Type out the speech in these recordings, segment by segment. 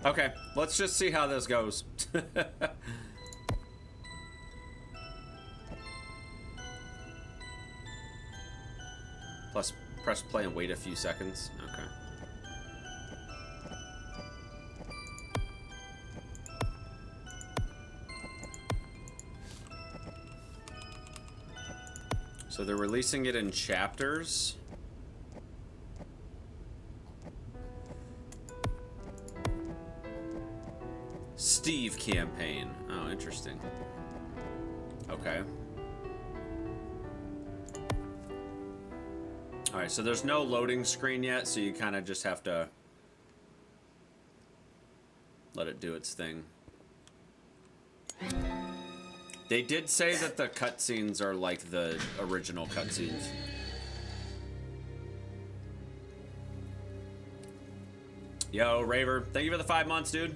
Okay, let's just see how this goes. Plus, press play and wait a few seconds. Okay. So they're releasing it in chapters. Steve campaign. Oh, interesting. Okay. Alright, so there's no loading screen yet, so you kind of just have to let it do its thing. They did say that the cutscenes are like the original cutscenes. Yo, Raver, thank you for the 5 months, dude.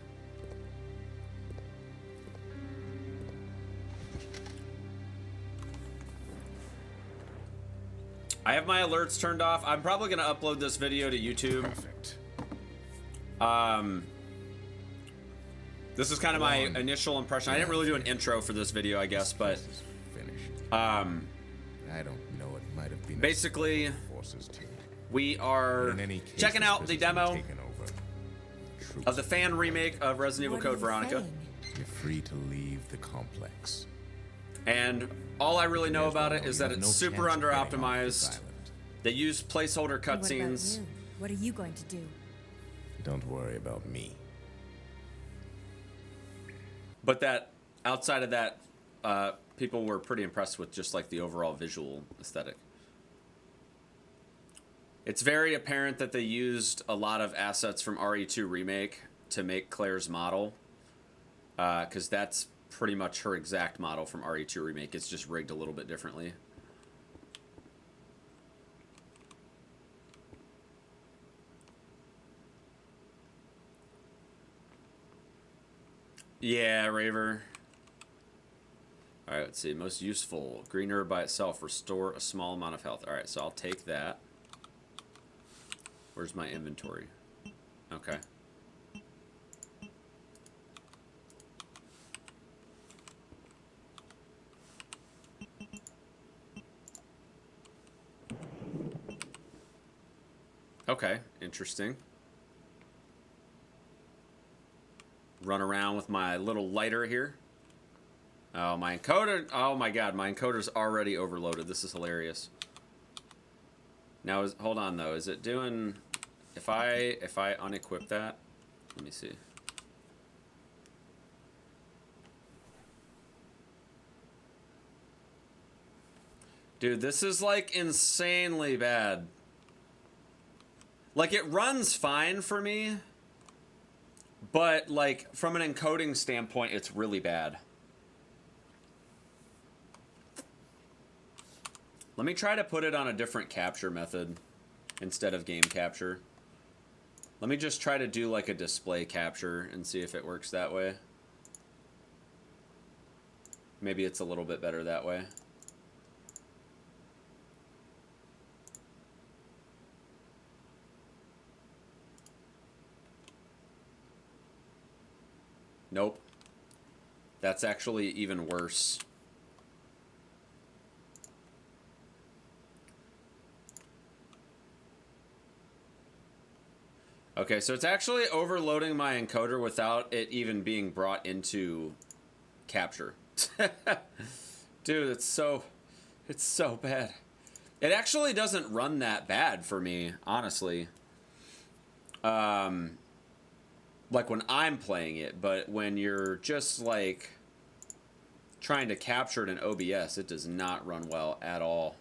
I have my alerts turned off. I'm probably gonna upload this video to YouTube. Perfect. This is kind of my initial impression. I didn't really do an intro for this video, I guess, but I don't know. It might have been basically we are checking out the demo of the fan remake of Resident Evil Code Veronica. You're free to leave the complex. And all I really know about it is that it's super under optimized. They use placeholder cutscenes. What are you going to do? Don't worry about me. But that outside of that, people were pretty impressed with just like the overall visual aesthetic. It's very apparent that they used a lot of assets from RE2 Remake to make Claire's model, because that's pretty much her exact model from RE2 Remake. It's just rigged a little bit differently. Yeah, Raver. Alright, let's see. Most useful. Green herb by itself. Restore a small amount of health. Alright, so I'll take that. Where's my inventory? Okay. Okay, interesting. Run around with my little lighter here. Oh, my encoder. Oh my god, my encoder's already overloaded. This is hilarious. Now, hold on though. Is it doing... If I unequip that... Let me see. Dude, this is like insanely bad. Like, it runs fine for me. But, like, from an encoding standpoint, it's really bad. Let me try to put it on a different capture method instead of game capture. Let me just try to do, like, a display capture and see if it works that way. Maybe it's a little bit better that way. Nope. That's actually even worse. Okay, so it's actually overloading my encoder without it even being brought into capture. Dude, it's so bad. It actually doesn't run that bad for me, honestly. Like when I'm playing it, but when you're just like trying to capture it in OBS, it does not run well at all.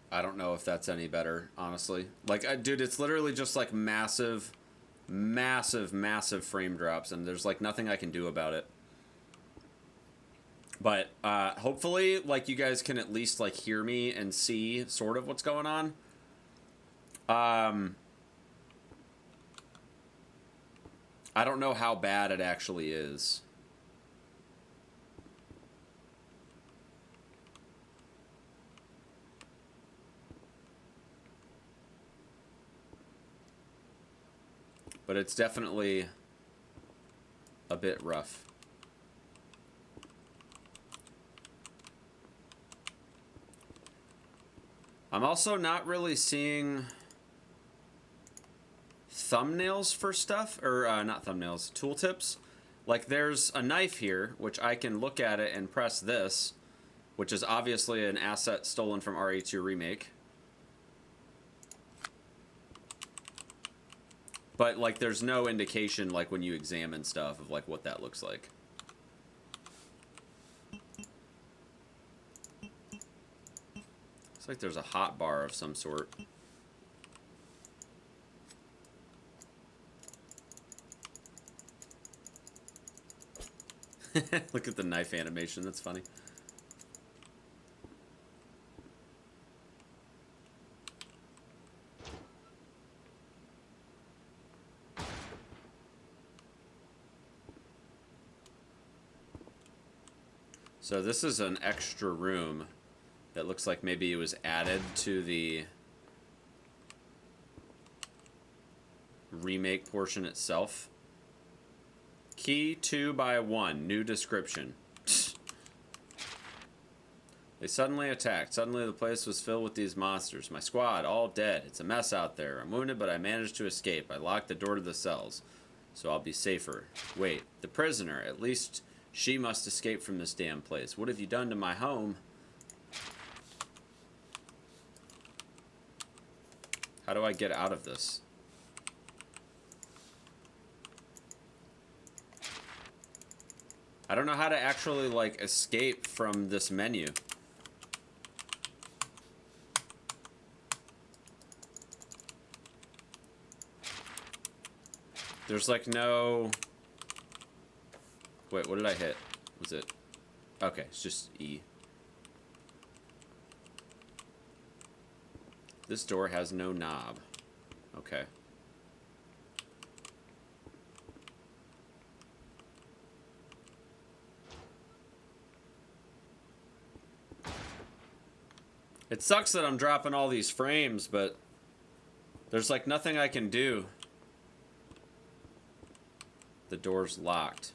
I don't know if that's any better, honestly. Like, dude, it's literally just like massive frame drops, and there's like nothing I can do about it. But hopefully, like, you guys can at least like hear me and see sort of what's going on. I don't know how bad it actually is. But it's definitely a bit rough. I'm also not really seeing thumbnails for stuff, or not thumbnails, tooltips. Like there's a knife here, which I can look at it and press this, which is obviously an asset stolen from RE2 Remake. But like there's no indication like when you examine stuff of like what that looks like. Looks like there's a hot bar of some sort. Look at the knife animation, that's funny. So this is an extra room that looks like maybe it was added to the remake portion itself. Key 2x1, new description. They suddenly attacked. Suddenly the place was filled with these monsters. My squad, all dead. It's a mess out there. I'm wounded, but I managed to escape. I locked the door to the cells, so I'll be safer. Wait, the prisoner. At least she must escape from this damn place. What have you done to my home? How do I get out of this? I don't know how to actually, like, escape from this menu. There's, like, no... Wait, what did I hit? Was it... Okay, it's just E. This door has no knob. Okay. It sucks that I'm dropping all these frames, but there's like nothing I can do. The door's locked.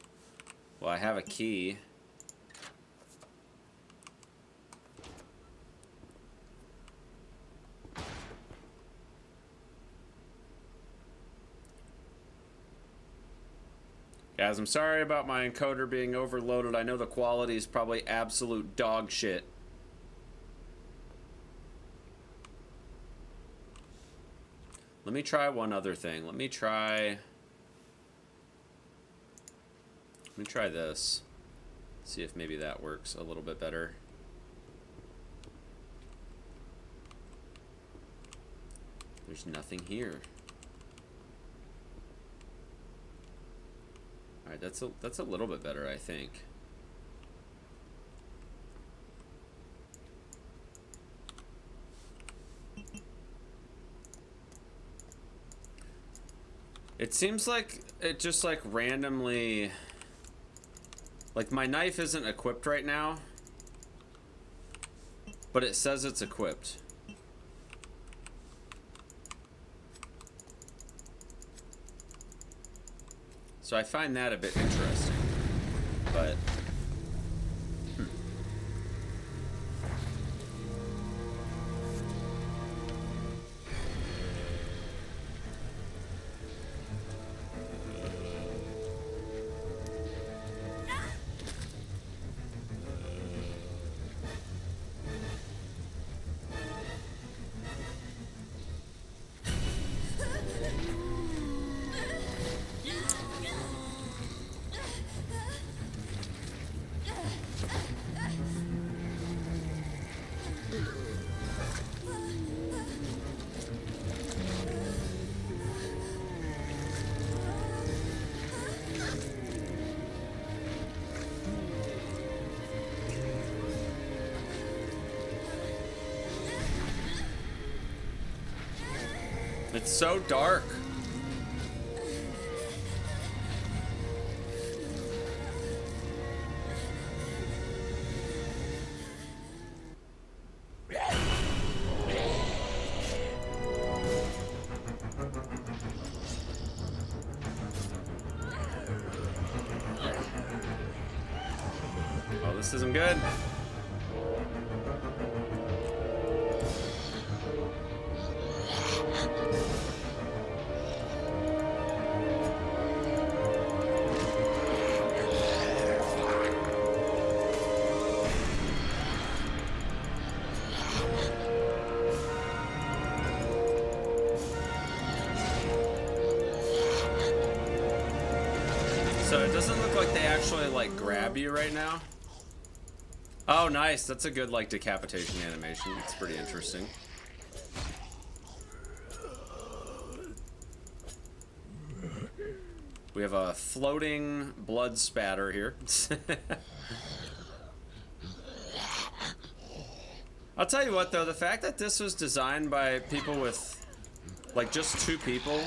Well, I have a key. Guys, I'm sorry about my encoder being overloaded. I know the quality is probably absolute dog shit. Let me try one other thing. Let me try this. See if maybe that works a little bit better. There's nothing here. All right, that's a little bit better, I think. It seems like it just like randomly, like my knife isn't equipped right now, but it says it's equipped. So I find that a bit interesting, but It's so dark. Oh, this isn't good. So it doesn't look like they actually like grab you right now. Oh, nice. That's a good like decapitation animation. It's pretty interesting. We have a floating blood spatter here. I'll tell you what though, the fact that this was designed by people with like just 2 people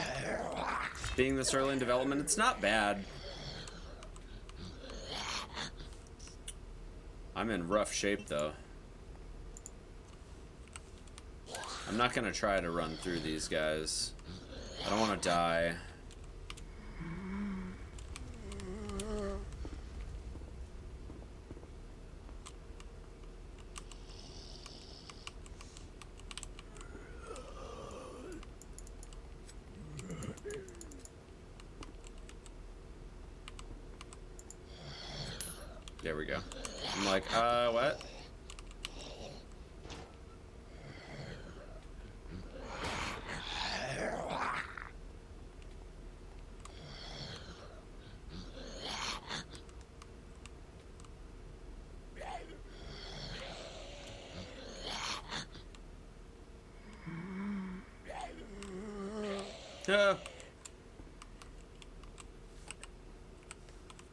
being this early in development, it's not bad. I'm in rough shape though. I'm not gonna try to run through these guys. I don't want to die. There we go. I'm like, what?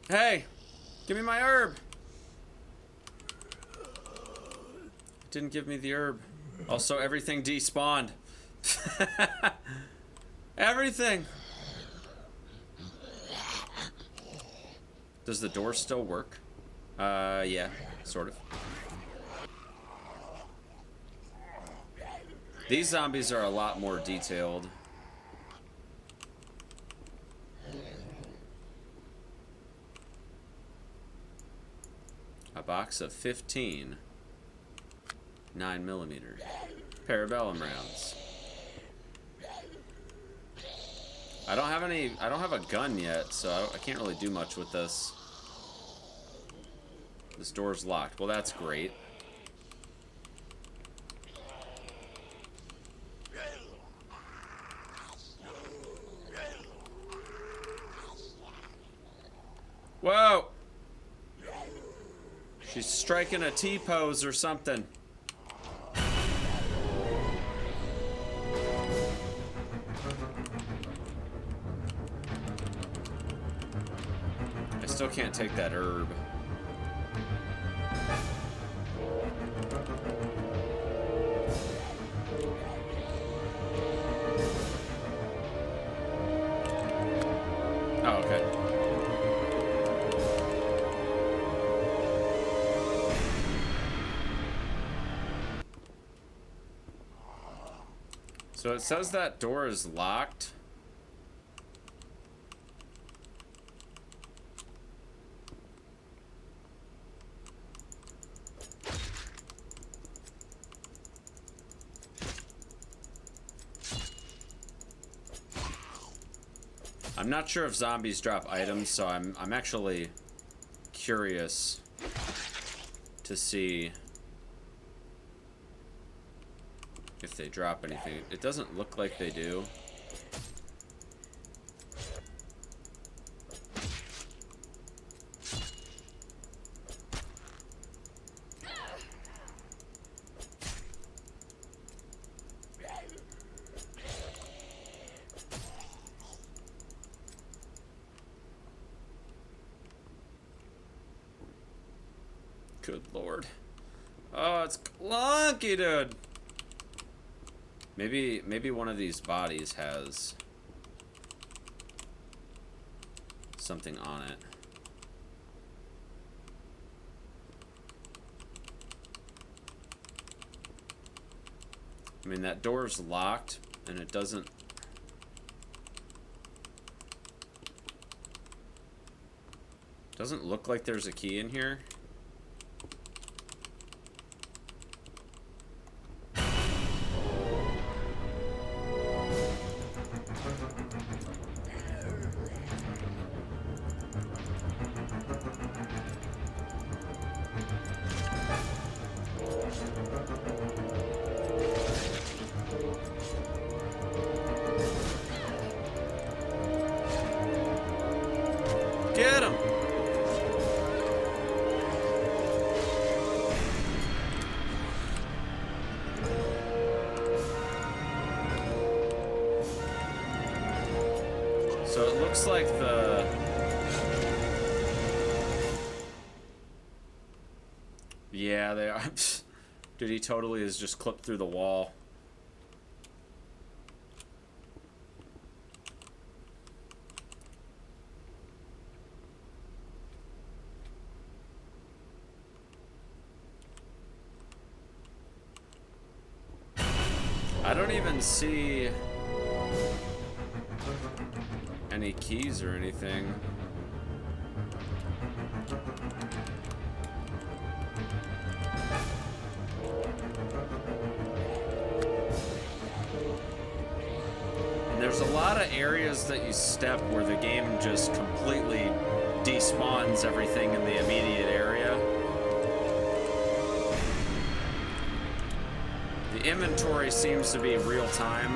Hey, give me my herb. Didn't give me the herb. Also, everything despawned. Everything. Does the door still work? Yeah, sort of. These zombies are a lot more detailed. A box of 15 9mm parabellum rounds. I don't have a gun yet, so I can't really do much with this. This door's locked. Well, that's great. Whoa! She's striking a T-pose or something. I still can't take that herb. Oh, okay. So it says that door is locked. I'm not sure if zombies drop items, so I'm actually curious to see if they drop anything. It doesn't look like they do. Good lord. Oh, it's clunky, dude. Maybe one of these bodies has something on it. I mean, that door's locked, and it doesn't... Doesn't look like there's a key in here. Get him! So it looks like the... Yeah, they are. Dude, he totally is just clipped through the wall. I don't even see any keys or anything. And there's a lot of areas that you step where the game just completely despawns everything in the immediate area. The inventory seems to be real time.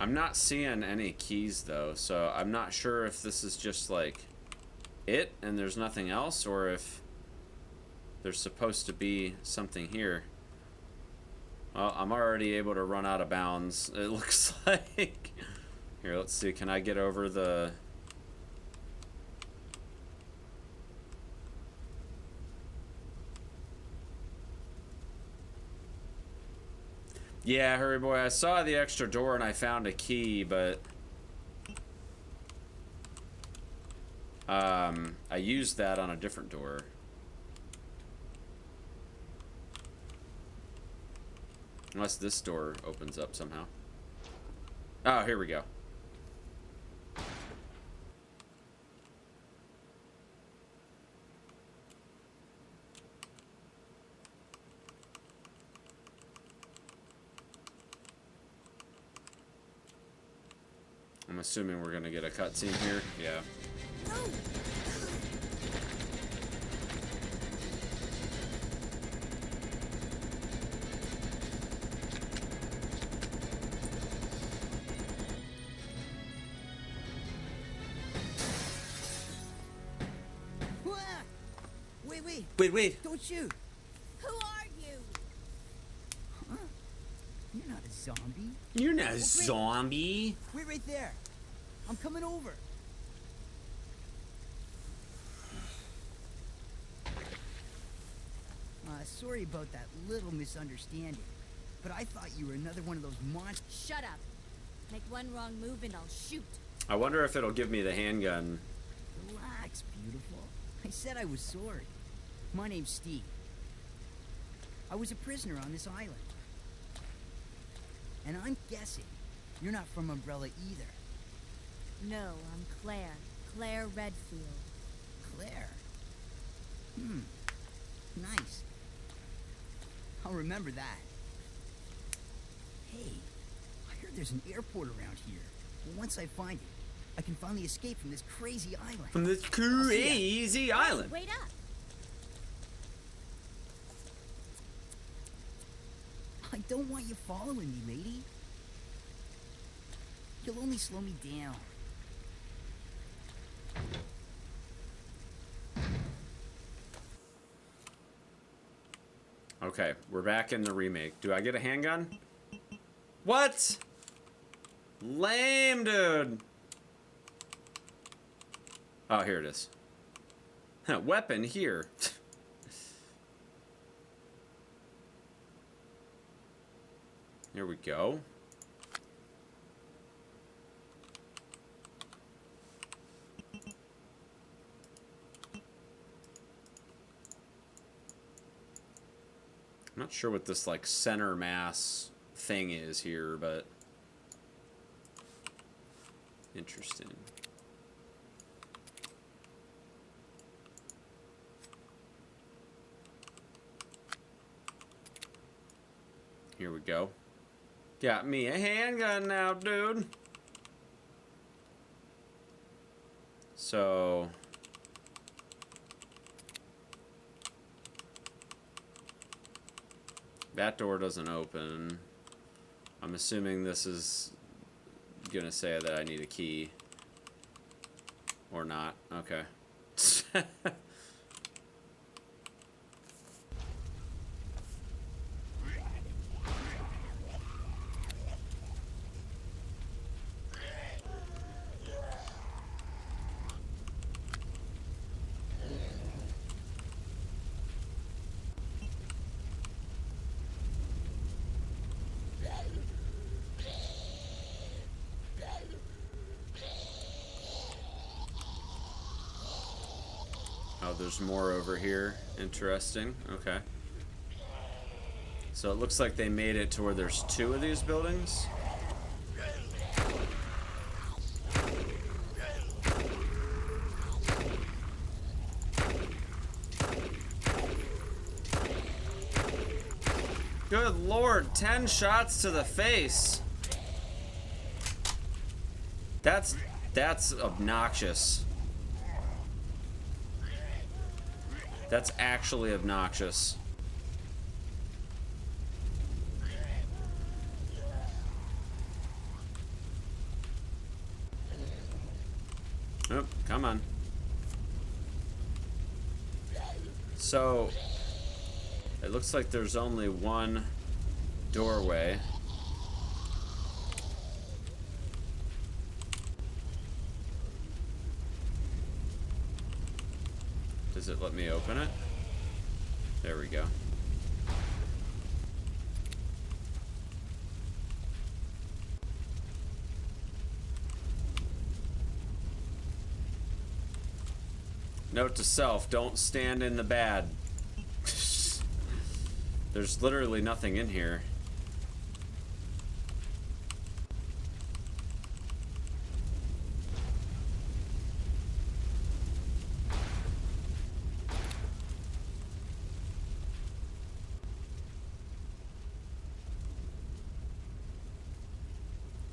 I'm not seeing any keys though, so I'm not sure if this is just like it and there's nothing else, or if there's supposed to be something here. Well, I'm already able to run out of bounds, it looks like. Here, let's see, can I get over the... Yeah, hurry boy, I saw the extra door and I found a key, but I used that on a different door. Unless this door opens up somehow. Oh, here we go. I'm assuming we're gonna get a cutscene here. Yeah. Wait. Don't shoot. Who are you? Huh? You're not a zombie. You're not a zombie. Wait right there. I'm coming over. Sorry about that little misunderstanding, but I thought you were another one of those monsters. Shut up. Make one wrong move and I'll shoot. I wonder if it'll give me the handgun. Relax, beautiful. I said I was sorry. My name's Steve. I was a prisoner on this island. And I'm guessing you're not from Umbrella either. No, I'm Claire. Claire Redfield. Claire? Nice. I'll remember that. Hey, I heard there's an airport around here. Well, once I find it, I can finally escape from this crazy island. From this crazy island. Wait up. I don't want you following me, lady. You'll only slow me down. Okay, we're back in the remake. Do I get a handgun? What? Lame, dude. Oh, here it is. Weapon here. Here we go. I'm not sure what this like center mass thing is here, but interesting. Here we go. Got me a handgun now, dude. So that door doesn't open. I'm assuming this is gonna say that I need a key. Or not. Okay. Oh, there's more over here. Interesting. Okay. So it looks like they made it to where there's 2 of these buildings. Good Lord, 10 shots to the face. That's obnoxious. That's actually obnoxious. Oh, come on. So, it looks like there's only one doorway. Does it let me open it? There we go. Note to self, don't stand in the bad. There's literally nothing in here.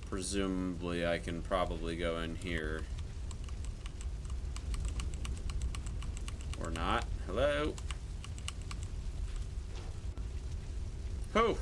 Presumably I can probably go in here. Or not. Hello? Who?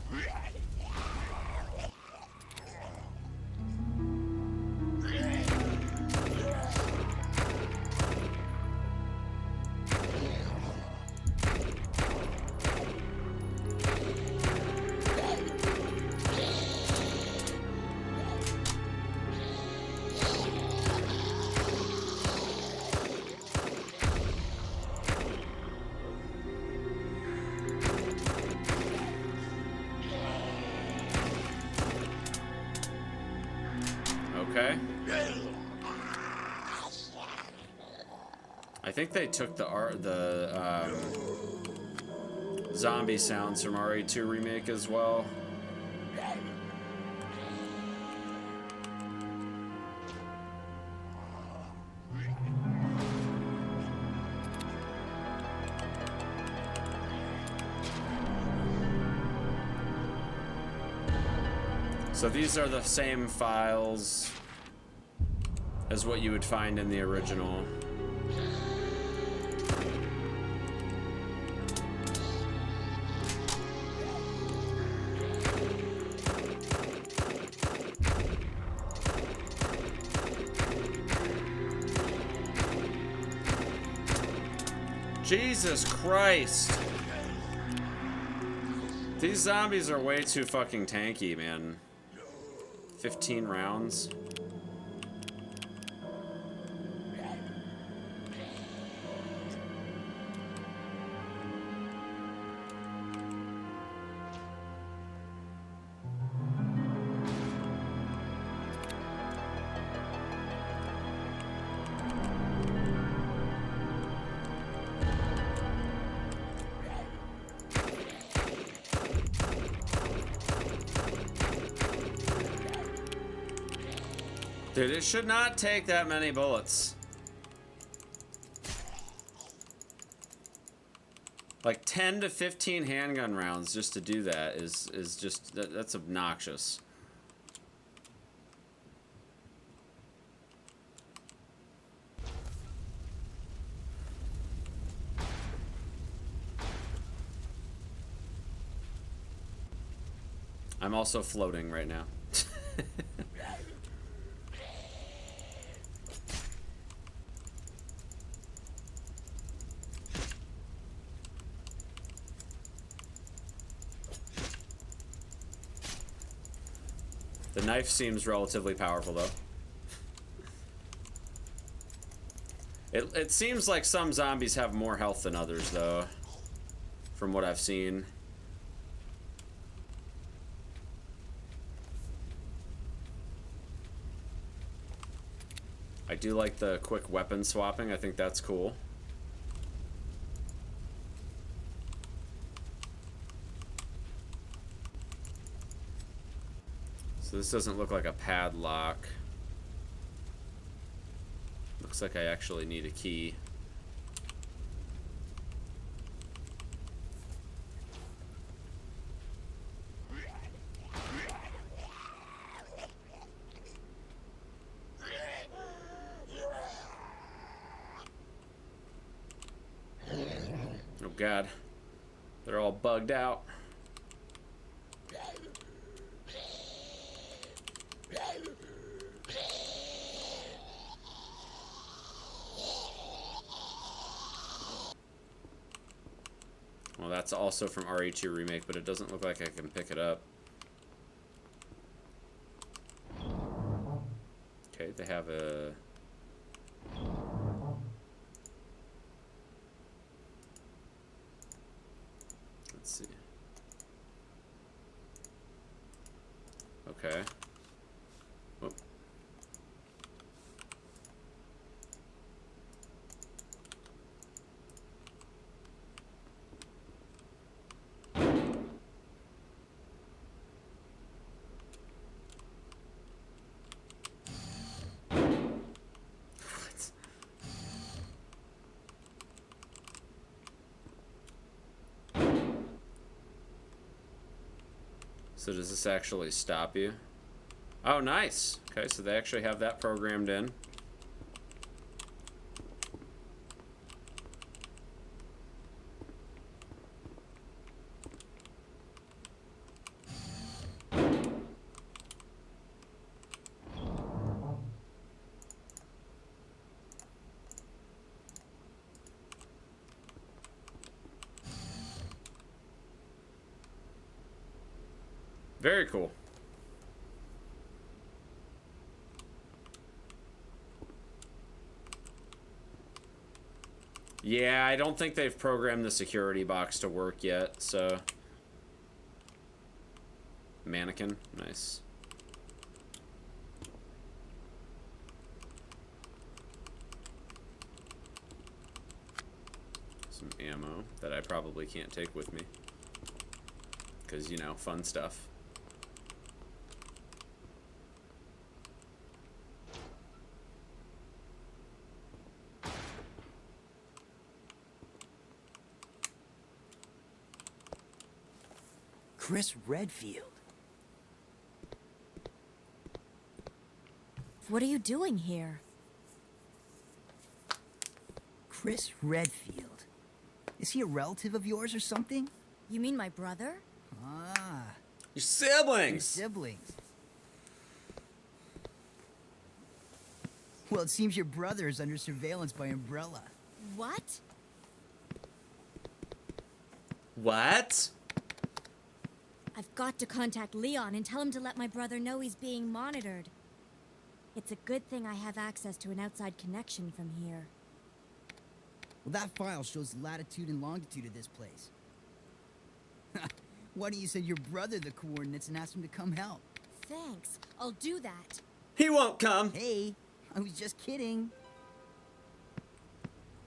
Okay. I think they took the zombie sounds from RE2 Remake as well. So these are the same files as what you would find in the original. Jesus Christ. These zombies are way too fucking tanky, man. 15 rounds. Dude, it should not take that many bullets. Like 10 to 15 handgun rounds just to do that is just, that's obnoxious. I'm also floating right now. The knife seems relatively powerful, though. It seems like some zombies have more health than others, though, from what I've seen. I do like the quick weapon swapping. I think that's cool. So this doesn't look like a padlock. Looks like I actually need a key. Oh God, they're all bugged out. Well, that's also from RE2 Remake, but it doesn't look like I can pick it up. Okay, they have a... Let's see. Okay. Whoop. So does this actually stop you? Oh, nice. Okay, so they actually have that programmed in. Very cool. Yeah, I don't think they've programmed the security box to work yet, so... Mannequin, nice. Some ammo that I probably can't take with me. Because, you know, fun stuff. Chris Redfield. What are you doing here? Chris Redfield. Is he a relative of yours or something? You mean my brother? Ah, Your your siblings! siblings. Well, it seems your brother is under surveillance by Umbrella. What? What? I've got to contact Leon and tell him to let my brother know he's being monitored. It's a good thing I have access to an outside connection from here. Well, that file shows the latitude and longitude of this place. Why don't you send your brother the coordinates and ask him to come help? Thanks. I'll do that. He won't come. Hey, I was just kidding.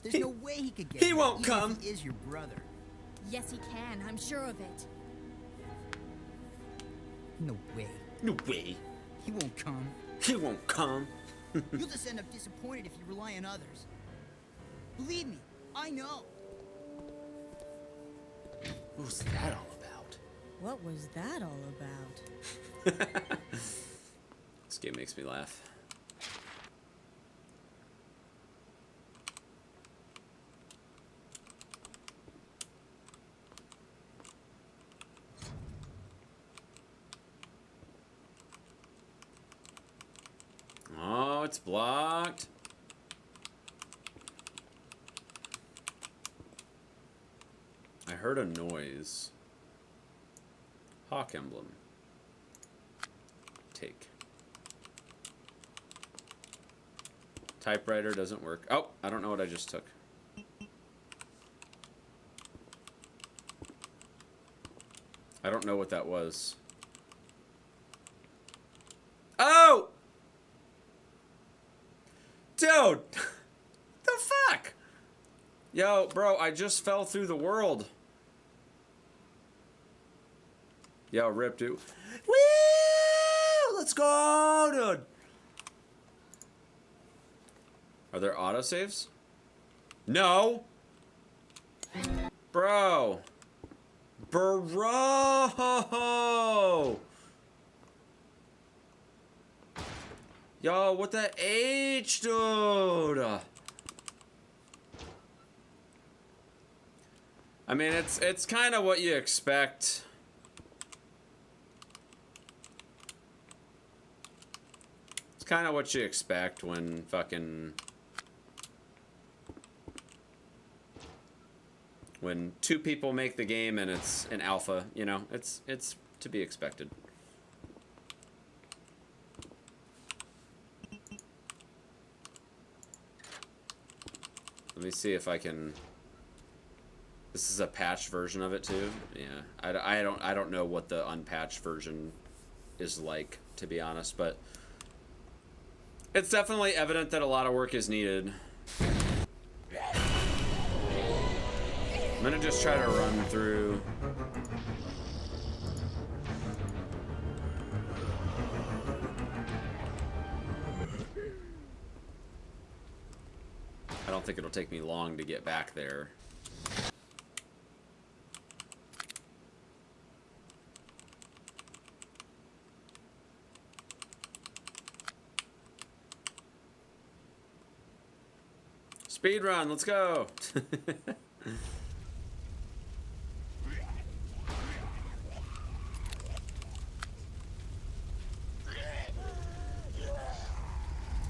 There's He- no way he could get he here, won't even come. if he is your brother. Yes, he can. I'm sure of it. No way. No way. He won't come. He won't come. You'll just end up disappointed if you rely on others. Believe me, I know. What was that all about? What was that all about? This game makes me laugh. Oh, it's blocked. I heard a noise. Hawk emblem. Take. Typewriter doesn't work. Oh, I don't know what I just took. I don't know what that was. Oh! Dude! The fuck? Yo, bro, I just fell through the world. Yo, rip, dude. Woo! Let's go, dude. Are there autosaves? No. Bro. Bro. Yo, what the H, dude? I mean, it's kind of what you expect. It's kind of what you expect when fucking... when two people make the game and it's an alpha, you know? It's to be expected. Let me see if I can... This is a patched version of it too. Yeah, I don't know what the unpatched version is like, to be honest, but it's definitely evident that a lot of work is needed. I'm gonna just try to run through. I don't think it'll take me long to get back there. Speed run, let's go.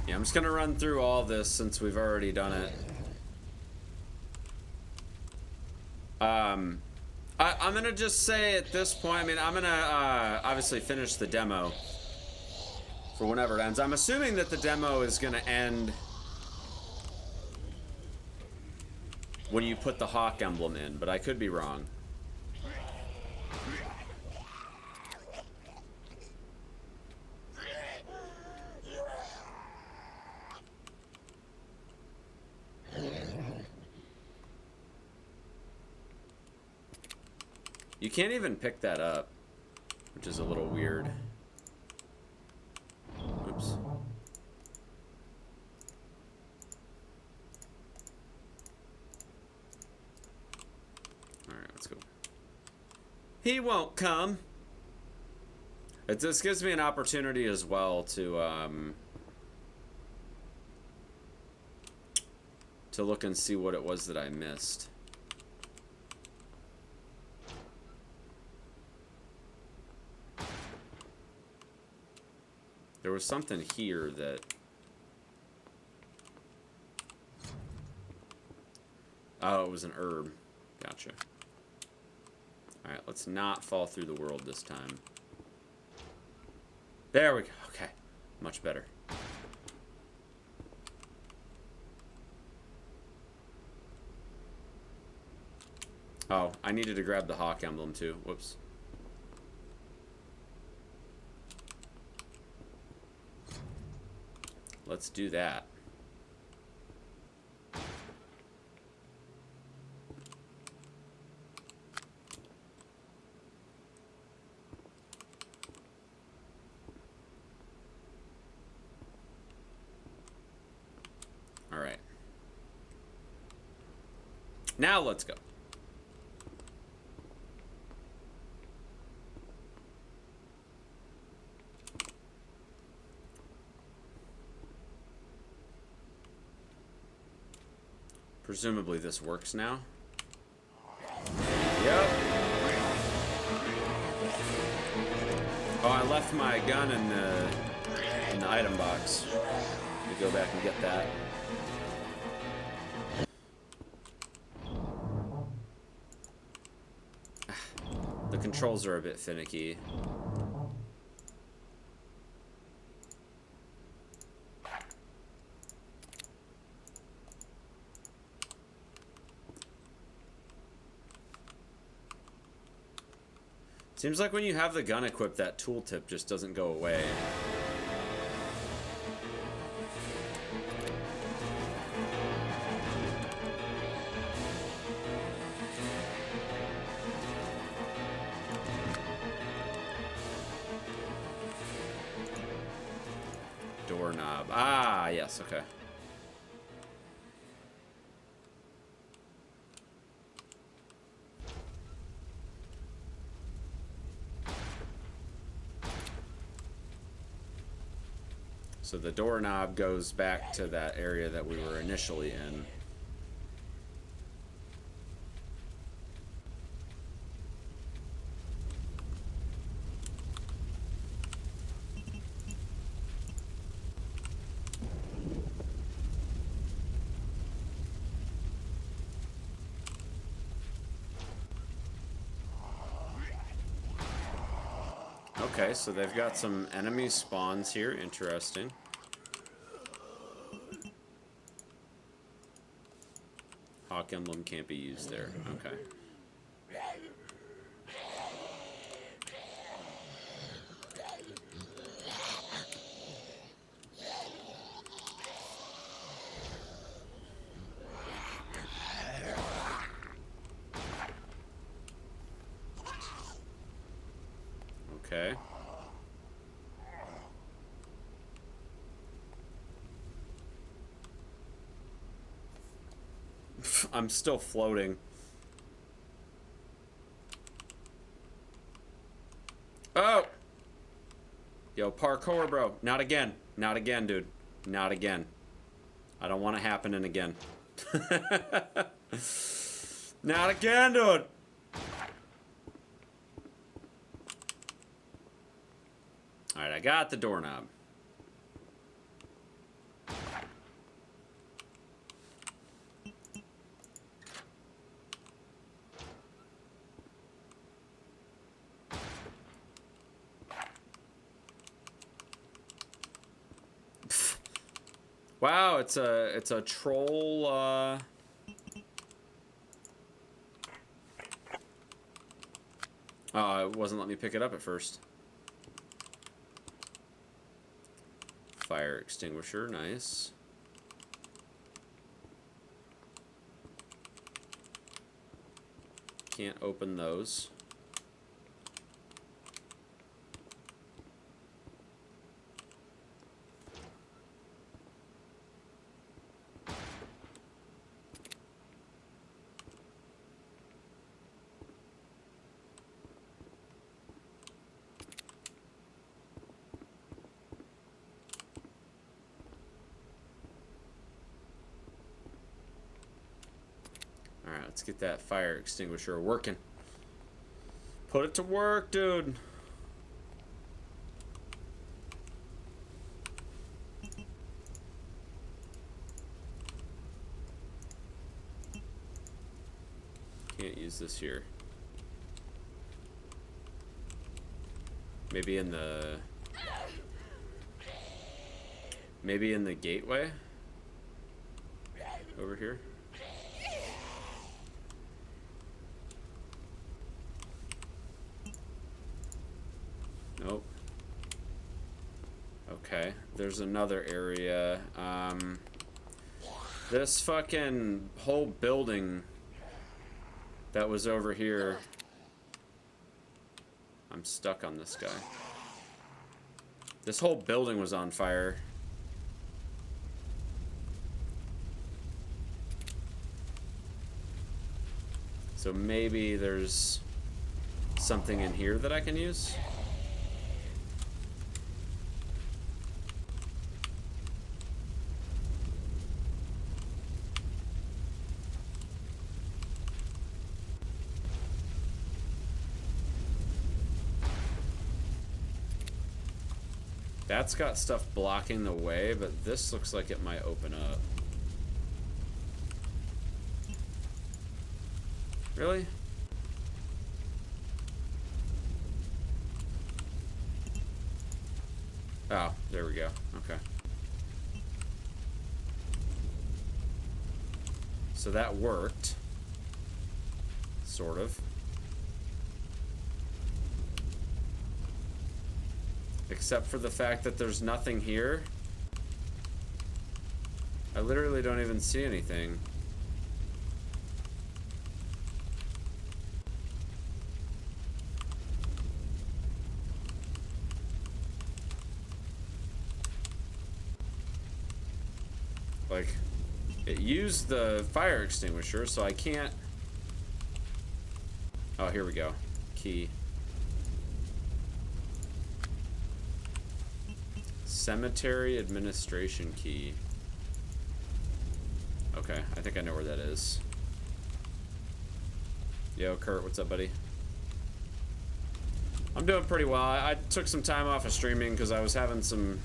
Yeah, I'm just gonna run through all this since we've already done it. I'm gonna just say at this point, I mean, I'm gonna obviously finish the demo for whenever it ends. I'm assuming that the demo is gonna end when you put the hawk emblem in, but I could be wrong. You can't even pick that up, which is a little weird. Oops. Alright, let's go. He won't come. This gives me an opportunity as well to look and see what it was that I missed. There was something here that... Oh, it was an herb. Gotcha. Alright, let's not fall through the world this time. There we go. Okay. Much better. Oh, I needed to grab the hawk emblem too. Whoops. Let's do that. All right. Now let's go. Presumably this works now. Yep. Oh, I left my gun in the item box. Let me go back and get that. The controls are a bit finicky. Seems like when you have the gun equipped, that tooltip just doesn't go away. Doorknob. Ah, yes, okay. So the doorknob goes back to that area that we were initially in. Okay, so they've got some enemy spawns here. Interesting. Hawk emblem can't be used there. Okay. Okay. I'm still floating. Oh! Yo, parkour, bro. Not again. Not again, dude. Not again. I don't want it happening again. Not again, dude! Alright, I got the doorknob. Wow, it's a troll, Oh, it wasn't letting me pick it up at first. Fire extinguisher, nice. Can't open those. Alright, let's get that fire extinguisher working. Put it to work, dude. Can't use this here. Maybe in the... Maybe in the gateway? Over here? Nope. Okay, there's another area. This fucking whole building that was over here. I'm stuck on this guy. This whole building was on fire. So maybe there's something in here that I can use. That's got stuff blocking the way, but this looks like it might open up. Really? Oh, there we go. Okay. So that worked. Sort of. Except for the fact that there's nothing here. I literally don't even see anything. Like, it used the fire extinguisher, so I can't... Oh, here we go. Key. Cemetery administration key. Okay, I think I know where that is. Yo, Kurt, what's up, buddy? I'm doing pretty well. I took some time off of streaming because I was having some...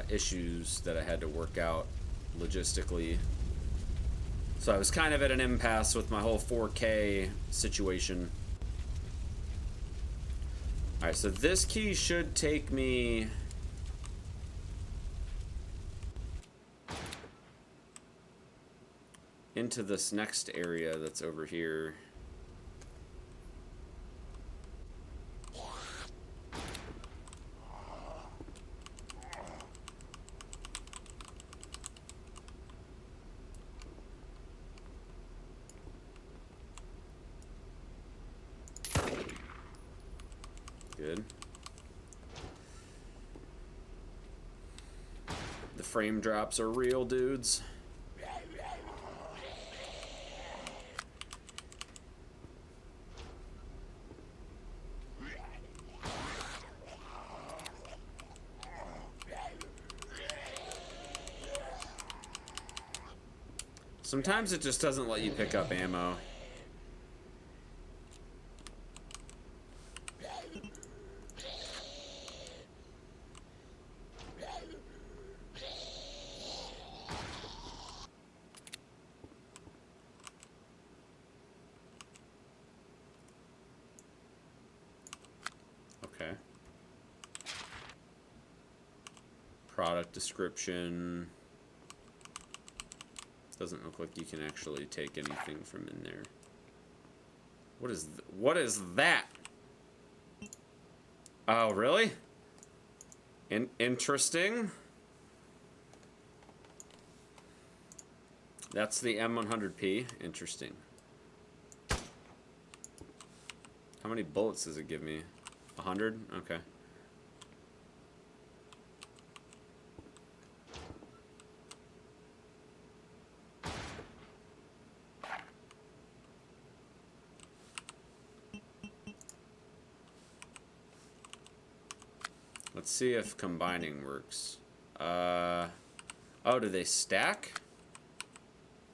issues that I had to work out logistically. So I was kind of at an impasse with my whole 4K situation. Alright, so this key should take me... into this next area that's over here. Good. The frame drops are real, dudes. Sometimes it just doesn't let you pick up ammo. Okay. Product description. Doesn't look like you can actually take anything from in there. What is that? Oh, really? Interesting. That's the M100P. Interesting. How many bullets does it give me? 100? Okay. Let's see if combining works. Oh, do they stack?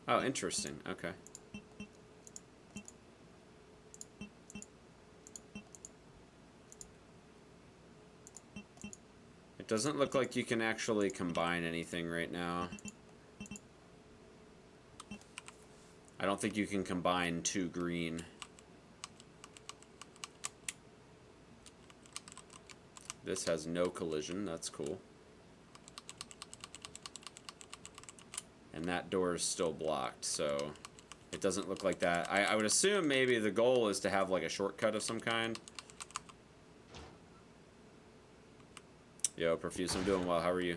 Oh, interesting. Okay. It doesn't look like you can actually combine anything right now. I don't think you can combine 2 green. This has no collision. That's cool. And that door is still blocked, so it doesn't look like that. I would assume maybe the goal is to have like a shortcut of some kind. Yo, Profuse, I'm doing well. How are you?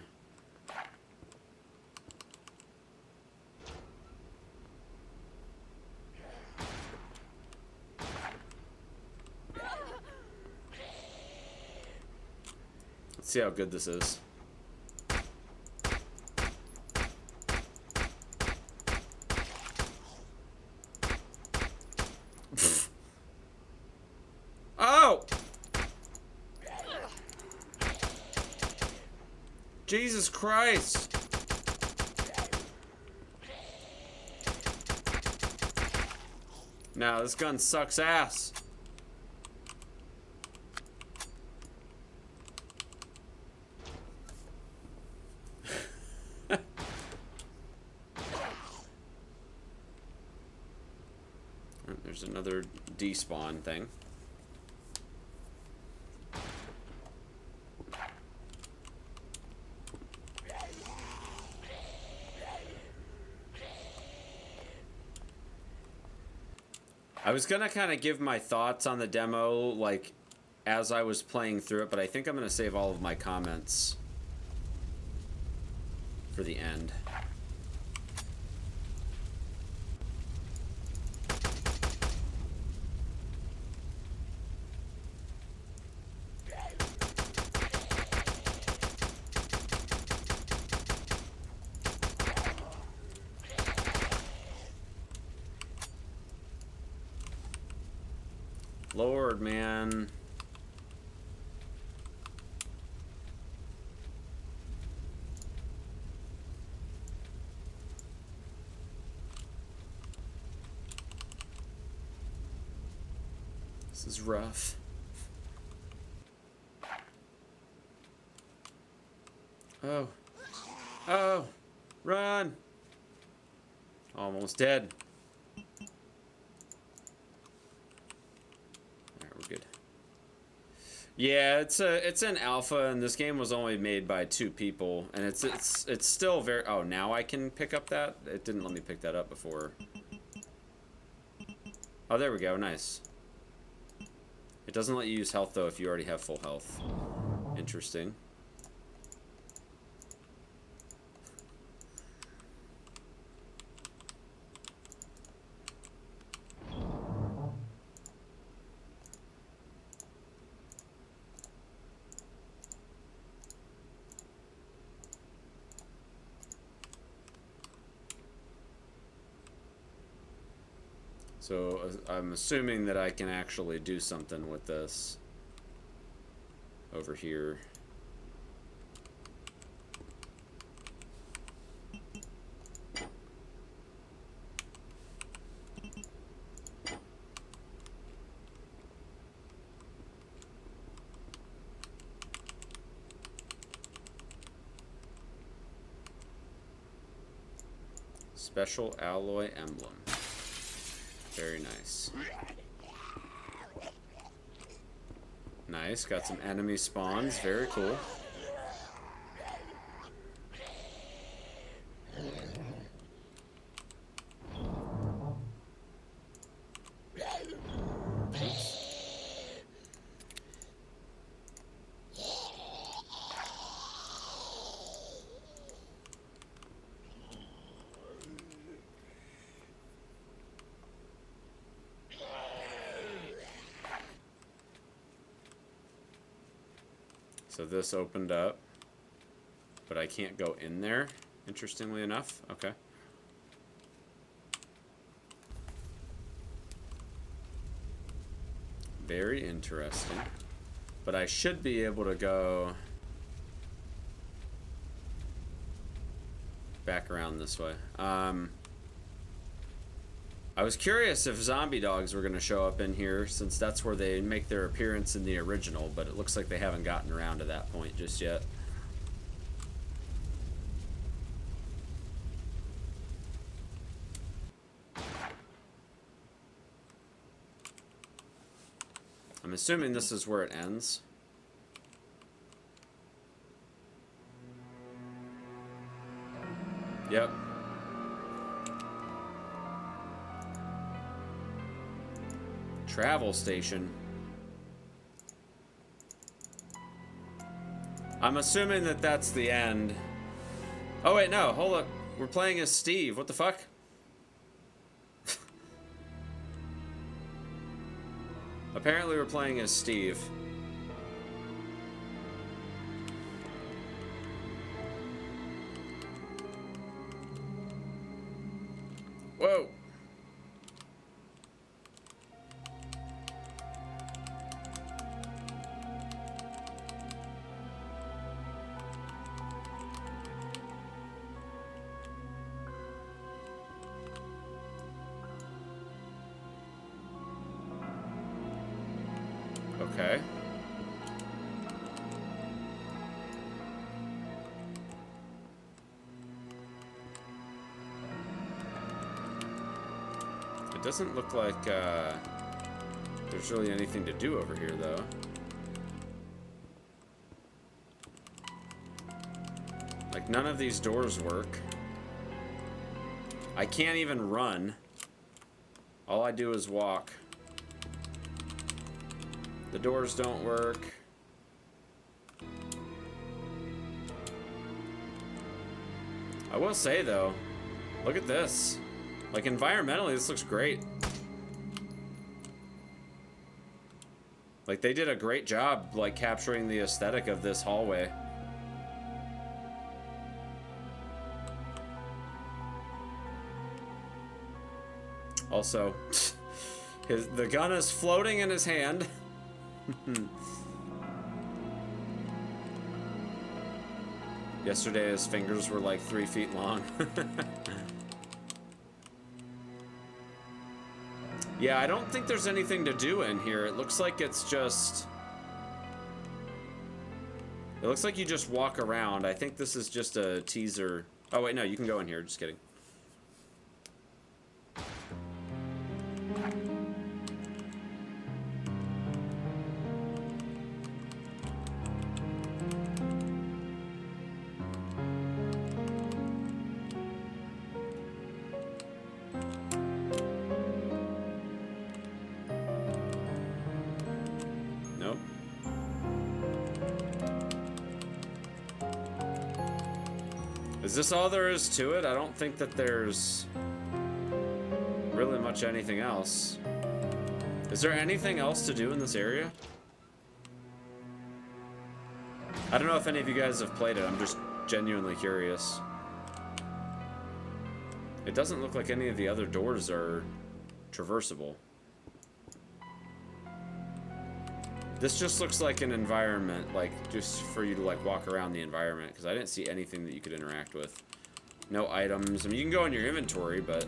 Let's see how good this is. Oh! Jesus Christ! Nah, this gun sucks ass. There's another despawn thing. I was gonna kind of give my thoughts on the demo, like, as I was playing through it, but I think I'm gonna save all of my comments for the end. Lord, man. This is rough. Oh. Oh. Run. Almost dead. Good. Yeah, it's an alpha, and this game was only made by 2 people, and it's still very. Oh, now I can pick up that. It didn't let me pick that up before. Oh, there we go. Nice. It doesn't let you use health though if you already have full health. Interesting. So I'm assuming that I can actually do something with this over here. Special alloy emblem. Very nice. Nice, got some enemy spawns. Very cool. So this opened up, but I can't go in there, interestingly enough. Okay. Very interesting. But I should be able to go back around this way. I was curious if zombie dogs were going to show up in here, since that's where they make their appearance in the original, but it looks like they haven't gotten around to that point just yet. I'm assuming this is where it ends. Yep. Travel station. I'm assuming that that's the end. Oh wait, no, hold up. We're playing as Steve. What the fuck? Apparently we're playing as Steve. Whoa. Okay. It doesn't look like there's really anything to do over here, though. Like, none of these doors work. I can't even run. All I do is walk. The doors don't work. I will say, though, look at this. Like, environmentally, this looks great. Like, they did a great job, like, capturing the aesthetic of this hallway. Also, the gun is floating in his hand. Yesterday, his fingers were like 3 feet long. Yeah, I don't think there's anything to do in here. It looks like it's just... It looks like you just walk around. I think this is just a teaser. Oh, wait, no, you can go in here. Just kidding. Is this all there is to it? I don't think that there's really much anything else. Is there anything else to do in this area? I don't know if any of you guys have played it. I'm just genuinely curious. It doesn't look like any of the other doors are traversable. This just looks like an environment, like, just for you to, like, walk around the environment, because I didn't see anything that you could interact with. No items. I mean, you can go in your inventory, but...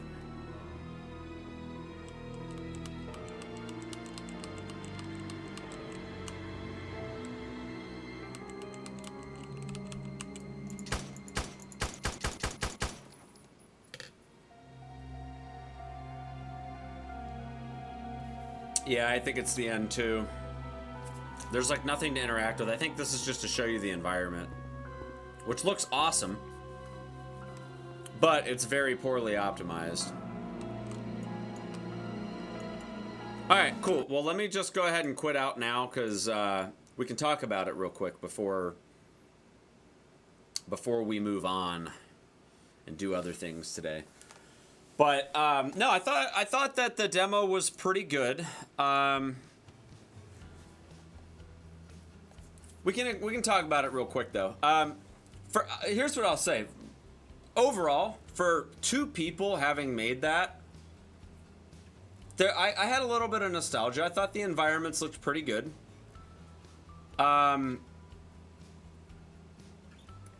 Yeah, I think it's the end, too. There's like nothing to interact with. I think this is just to show you the environment, which looks awesome, but it's very poorly optimized. All right, cool. Well, let me just go ahead and quit out now, because we can talk about it real quick before we move on and do other things today. But no, I thought that the demo was pretty good. We can talk about it real quick though. Here's what I'll say. Overall, for 2 people having made that, I had a little bit of nostalgia. I thought the environments looked pretty good. And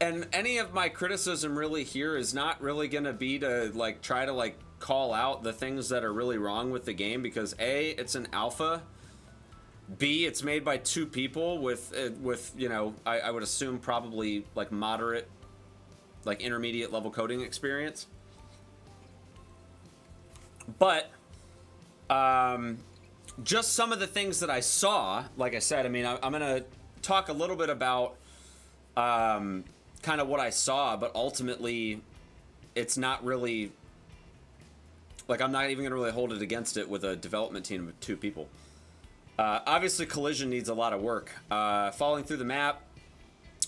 any of my criticism really here is not really gonna be to like try to like call out the things that are really wrong with the game, because A, it's an alpha. B, it's made by 2 people with you know, I would assume probably like moderate, like intermediate level coding experience. But just some of the things that I saw, like I said, I mean, I'm gonna talk a little bit about kind of what I saw, but ultimately it's not really, like, I'm not even going to really hold it against it with a development team of 2 people. Obviously, collision needs a lot of work. Falling through the map,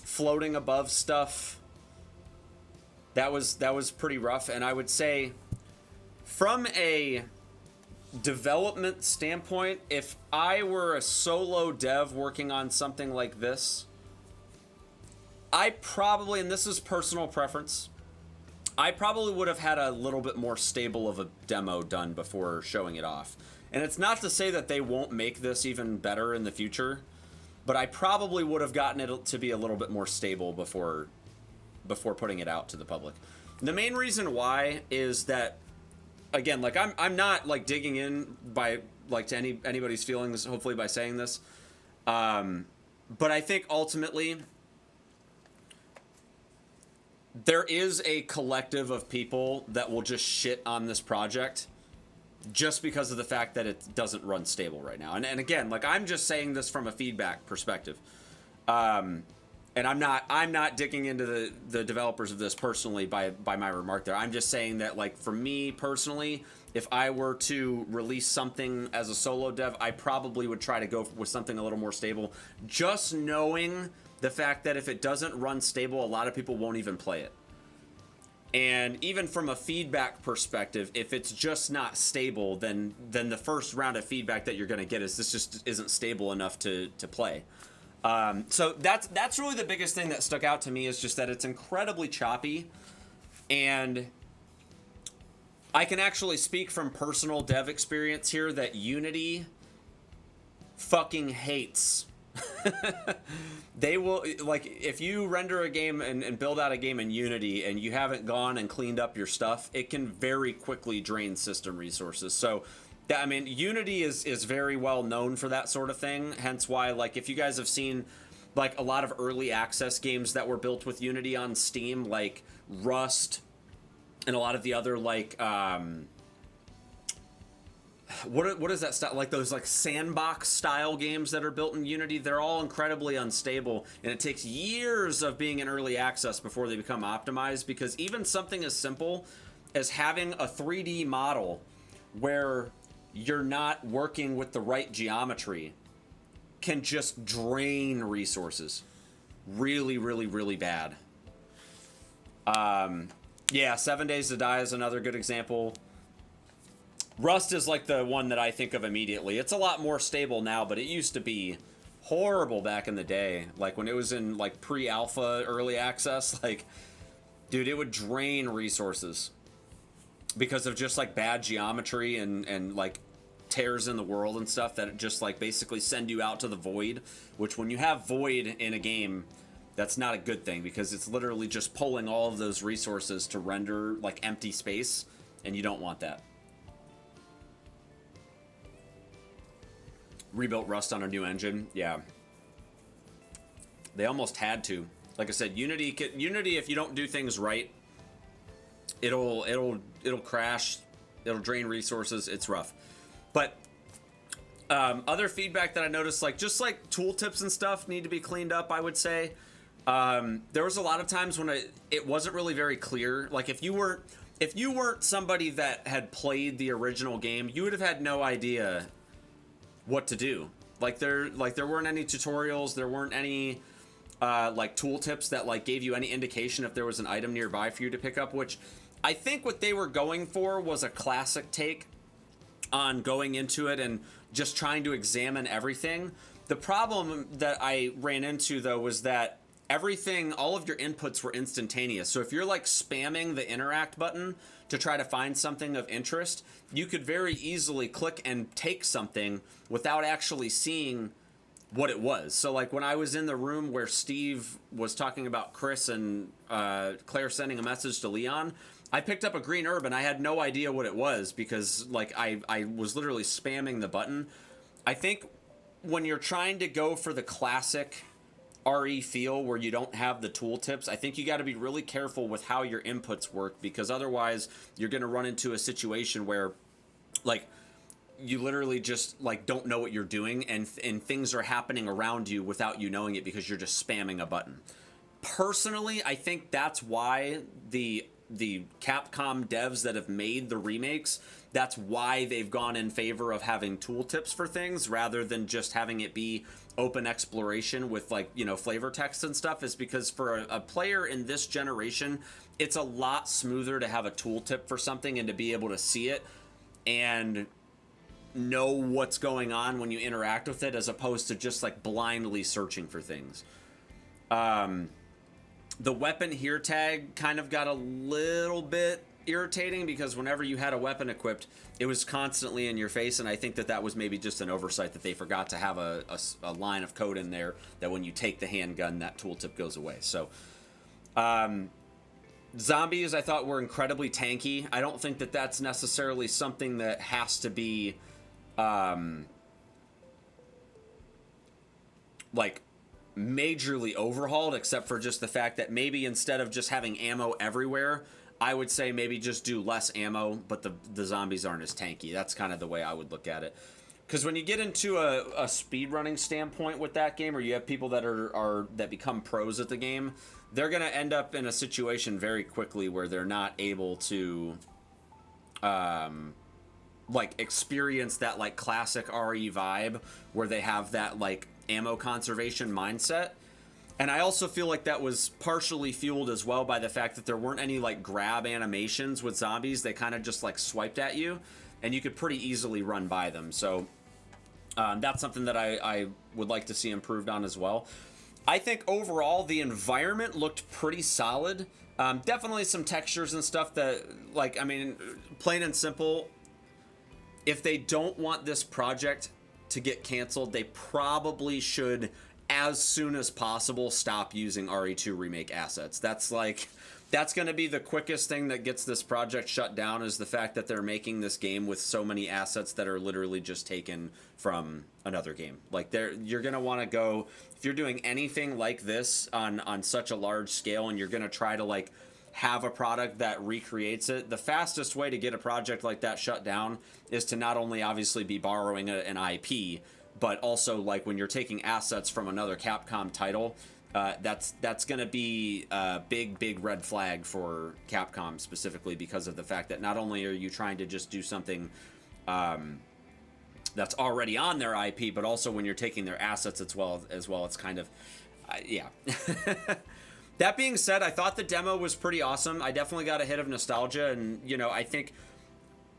floating above stuff, that was pretty rough. And I would say, from a development standpoint, if I were a solo dev working on something like this, I probably, and this is personal preference, I probably would have had a little bit more stable of a demo done before showing it off. And it's not to say that they won't make this even better in the future, but I probably would have gotten it to be a little bit more stable before putting it out to the public. The main reason why is that, again, like, I'm not like digging in by like to anybody's feelings, hopefully, by saying this, but I think ultimately there is a collective of people that will just shit on this project just because of the fact that it doesn't run stable right now. And again, like, I'm just saying this from a feedback perspective. And I'm not digging into the developers of this personally by my remark there. I'm just saying that, like, for me personally, if I were to release something as a solo dev, I probably would try to go with something a little more stable, just knowing the fact that if it doesn't run stable, a lot of people won't even play it. And even from a feedback perspective, if it's just not stable, then the first round of feedback that you're going to get is this just isn't stable enough to play. So that's really the biggest thing that stuck out to me, is just that it's incredibly choppy. And I can actually speak from personal dev experience here that Unity fucking hates. They will, like, if you render a game and build out a game in Unity and you haven't gone and cleaned up your stuff, it can very quickly drain system resources. So, I mean, Unity is very well known for that sort of thing. Hence why, like, if you guys have seen, like, a lot of early access games that were built with Unity on Steam, like Rust and a lot of the other, like, what is that style? Like those, like, sandbox style games that are built in Unity, they're all incredibly unstable, and it takes years of being in early access before they become optimized, because even something as simple as having a 3D model where you're not working with the right geometry can just drain resources really, really, really bad. Yeah, 7 Days to Die is another good example. Rust is like the one that I think of immediately. It's a lot more stable now, but it used to be horrible back in the day. Like, when it was in, like, pre-alpha early access, like, dude, it would drain resources because of just, like, bad geometry and like, tears in the world and stuff that just, like, basically send you out to the void, which, when you have void in a game, that's not a good thing, because it's literally just pulling all of those resources to render, like, empty space, and you don't want that. Rebuilt Rust on a new engine, yeah. They almost had to. Like I said, Unity, if you don't do things right, it'll crash, it'll drain resources. It's rough. But other feedback that I noticed, like, just like tooltips and stuff need to be cleaned up, I would say. There was a lot of times when it wasn't really very clear. Like, if you weren't somebody that had played the original game, you would have had no idea what to do. Like, there weren't any tutorials, there weren't any like tooltips that, like, gave you any indication if there was an item nearby for you to pick up, which I think what they were going for was a classic take on going into it and just trying to examine everything. The problem that I ran into, though, was that all of your inputs were instantaneous. So if you're, like, spamming the interact button to try to find something of interest, you could very easily click and take something without actually seeing what it was. So, like, when I was in the room where Steve was talking about Chris and Claire sending a message to Leon, I picked up a green herb and I had no idea what it was, because, like, I was literally spamming the button. I think when you're trying to go for the classic RE feel where you don't have the tooltips, I think you got to be really careful with how your inputs work, because otherwise you're going to run into a situation where, like, you literally just, like, don't know what you're doing, and things are happening around you without you knowing it because you're just spamming a button. Personally, I think that's why the the Capcom devs that have made the remakes, that's why they've gone in favor of having tooltips for things rather than just having it be open exploration with, like, you know, flavor text and stuff, is because for a player in this generation, it's a lot smoother to have a tooltip for something and to be able to see it and know what's going on when you interact with it, as opposed to just like blindly searching for things. The weapon here tag kind of got a little bit irritating because whenever you had a weapon equipped, it was constantly in your face, and I think that that was maybe just an oversight that they forgot to have a line of code in there that when you take the handgun, that tooltip goes away. So zombies I thought were incredibly tanky. I don't think that that's necessarily something that has to be like majorly overhauled, except for just the fact that maybe instead of just having ammo everywhere, I would say maybe just do less ammo, but the zombies aren't as tanky. That's kind of the way I would look at it. Because when you get into a speedrunning standpoint with that game, or you have people that that become pros at the game, they're going to end up in a situation very quickly where they're not able to like experience that like classic RE vibe where they have that like ammo conservation mindset. And I also feel like that was partially fueled as well by the fact that there weren't any like grab animations with zombies. They kind of just like swiped at you and you could pretty easily run by them. So that's something that I would like to see improved on as well. I think overall the environment looked pretty solid. Definitely some textures and stuff that, like, I mean, plain and simple, if they don't want this project to get canceled, they probably should, as soon as possible, stop using RE2 Remake assets. That's going to be the quickest thing that gets this project shut down, is the fact that they're making this game with so many assets that are literally just taken from another game. Like, you're going to want to go, if you're doing anything like this on such a large scale and you're going to try to like have a product that recreates it, the fastest way to get a project like that shut down is to not only obviously be borrowing an IP, but also like when you're taking assets from another Capcom title, that's going to be a big red flag for Capcom specifically, because of the fact that not only are you trying to just do something that's already on their IP, but also when you're taking their assets as well, it's kind of, yeah. That being said, I thought the demo was pretty awesome. I definitely got a hit of nostalgia, and, you know, I think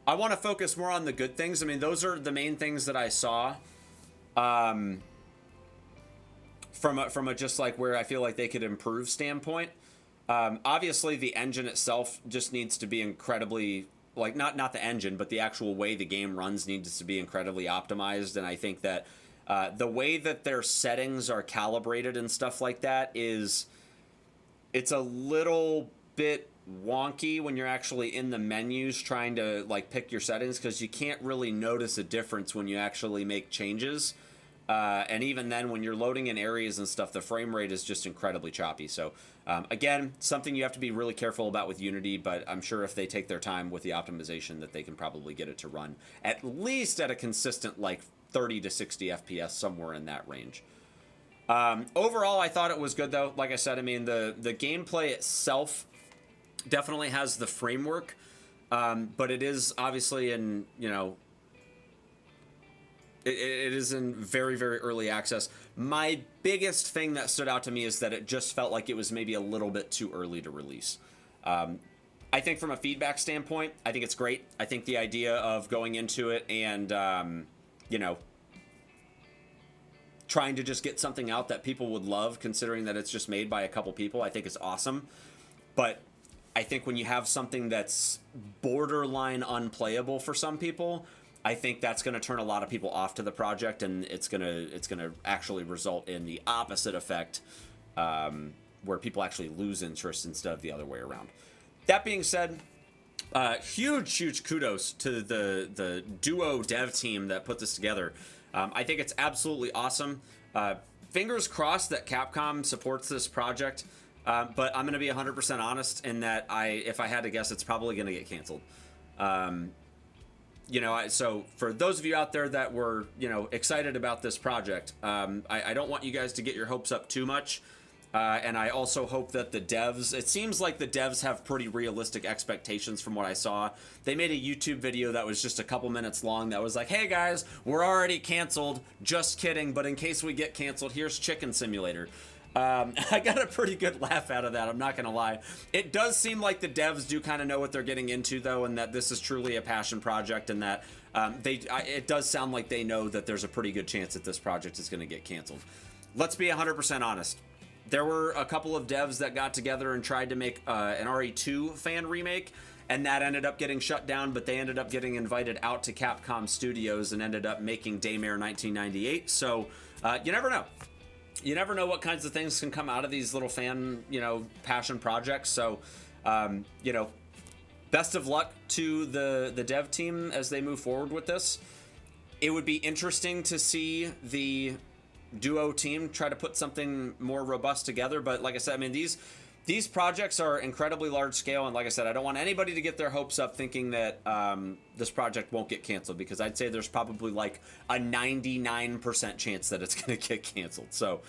I want to focus more on the good things. I mean, those are the main things that I saw from a just like where I feel like they could improve standpoint. Obviously, the engine itself just needs to be incredibly, like, not the engine, but the actual way the game runs needs to be incredibly optimized, and I think that the way that their settings are calibrated and stuff like that it's a little bit wonky when you're actually in the menus trying to like pick your settings, because you can't really notice a difference when you actually make changes. And even then, when you're loading in areas and stuff, the frame rate is just incredibly choppy. So again, something you have to be really careful about with Unity, but I'm sure if they take their time with the optimization that they can probably get it to run at least at a consistent like 30 to 60 FPS, somewhere in that range. Overall, I thought it was good, though. Like I said, I mean, the gameplay itself definitely has the framework, but it is obviously in, you know, it is in very early access. My biggest thing that stood out to me is that it just felt like it was maybe a little bit too early to release. I think from a feedback standpoint, I think it's great. I think the idea of going into it and, you know, trying to just get something out that people would love, considering that it's just made by a couple people, I think is awesome. But I think when you have something that's borderline unplayable for some people, I think that's going to turn a lot of people off to the project, and it's gonna actually result in the opposite effect, where people actually lose interest instead of the other way around. That being said, huge kudos to the duo dev team that put this together. I think it's absolutely awesome. Fingers crossed that Capcom supports this project, but I'm going to be 100% honest in that if I had to guess, it's probably going to get canceled. You know, so for those of you out there that were, you know, excited about this project, I don't want you guys to get your hopes up too much. And I also hope that the devs, it seems like the devs have pretty realistic expectations from what I saw. They made a YouTube video that was just a couple minutes long that was like, hey guys, we're already canceled. Just kidding. But in case we get canceled, here's Chicken Simulator. I got a pretty good laugh out of that, I'm not going to lie. It does seem like the devs do kind of know what they're getting into, though, and that this is truly a passion project, and that it does sound like they know that there's a pretty good chance that this project is going to get canceled. Let's be 100% honest. There were a couple of devs that got together and tried to make an RE2 fan remake, and that ended up getting shut down, but they ended up getting invited out to Capcom Studios and ended up making Daymare 1998, so you never know. You never know what kinds of things can come out of these little fan, passion projects. So, best of luck to the dev team as they move forward with this. It would be interesting to see the duo team try to put something more robust together. But like I said, I mean, these projects are incredibly large scale. And like I said, I don't want anybody to get their hopes up thinking that this project won't get canceled, because I'd say there's probably like a 99% chance that it's going to get canceled. So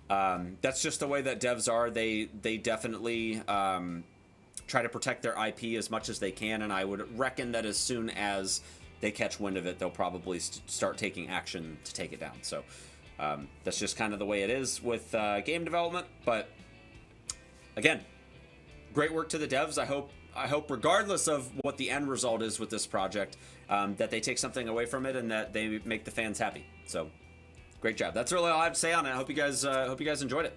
that's just the way that devs are. They definitely try to protect their IP as much as they can. And I would reckon that as soon as they catch wind of it, they'll probably start taking action to take it down. So that's just kind of the way it is with game development. But again, great work to the devs. I hope regardless of what the end result is with this project, that they take something away from it and that they make the fans happy. So great job. That's really all I have to say on it. I hope you guys enjoyed it.